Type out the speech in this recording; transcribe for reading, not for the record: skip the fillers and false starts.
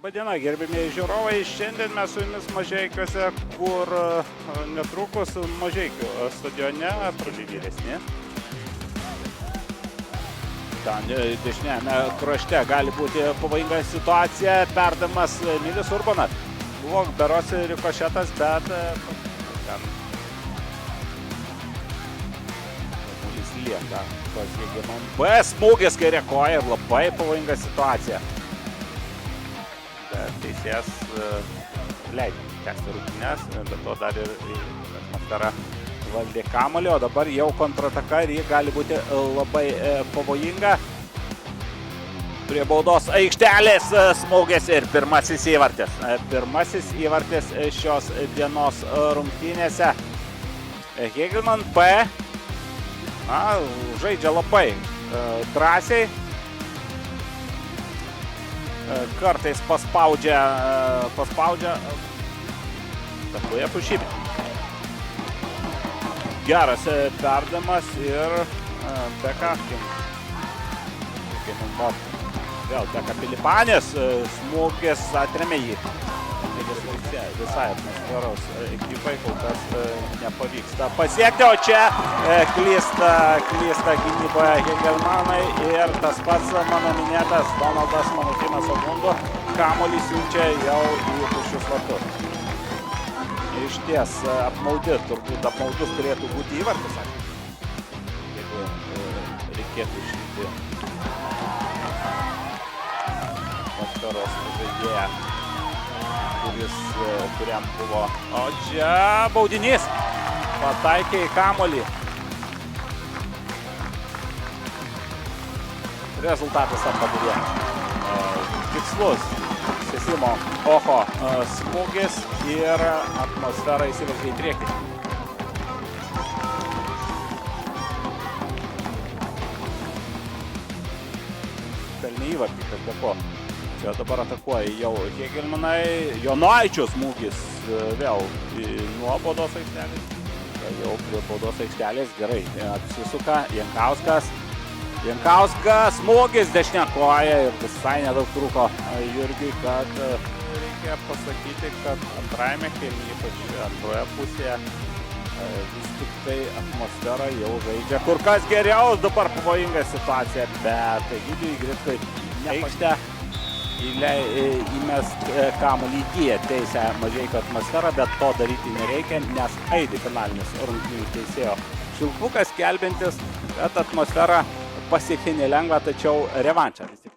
Labadiena, gerbimieji žiūrovai. Šiandien mes su jumis Mažeikiuose, kur netrukus Mažeikių stadione troli vyresni. Ten dešiniame krašte gali būti pavojinga situacija. Perdavimas Emilis Urbonas. Buvo berods rikošetas, bet ten kamuolys lieka. B smūgis kairė koja ir labai pavojinga situacija. Teisėjas leidė tęsti rungtynes, bet to dar ir atmosfera valdė kamuolį, o dabar jau kontrataka ir ji gali būti labai pavojinga. Prie baudos aikštelės smūgis ir pirmasis įvartis. Pirmasis įvartis šios dienos rungtynėse. Hegelman P žaidžia labai drąsiai. Kartais paspaudžia takoje pušybė. Geras perdavimas ir Beka. Vėl Beka Pilipanės, smūgis atremė jį. Visai atmosferos ekipai kol kas nepavyksta pasiekti, o čia klysta gynyboje Hegelmanai ir tas pats mano minėtas Donaldas Manutinas Ogundu kamuolį siunčia jau į tuščius vartus. Išties turbūt apmaudus turėtų būti įvartis, jeigu reikėtų išrinkti atmosferos žaidėją, kuriam buvo. O čia baudinys. Pataikė į kamuolį. Rezultatas atpadurė. Tikslus Sesimo Oho smūgis ir atmosfera įsiveržė į priekį. Pelnė įvartį, kas be ko. Čia dabar atakuoja jau Hegelmanai. Jonaičio smūgis vėl nuo baudos aikštelės. Jau prie baudos aikštelės gerai apsisuka Jankauskas. Jankauskas smūgis dešinė koja ir visai nedaug trūko Jurgiui, kad reikia pasakyti, kad antrajame kėlinyje, ypač antroje pusėje, vis tik tai atmosfera jau žaidžia kur kas geriau. Dabar pavojinga situacija, bet Egidijui Grickui aikštę įmest kamuolį įgyja teisę Mažeikių atmosferą, bet to daryti nereikia, nes aidi finalinis rungtynių teisėjo švilpukas, skelbiantis, kad atmosfera pasiekė nelengva, tačiau revanšą vis tik.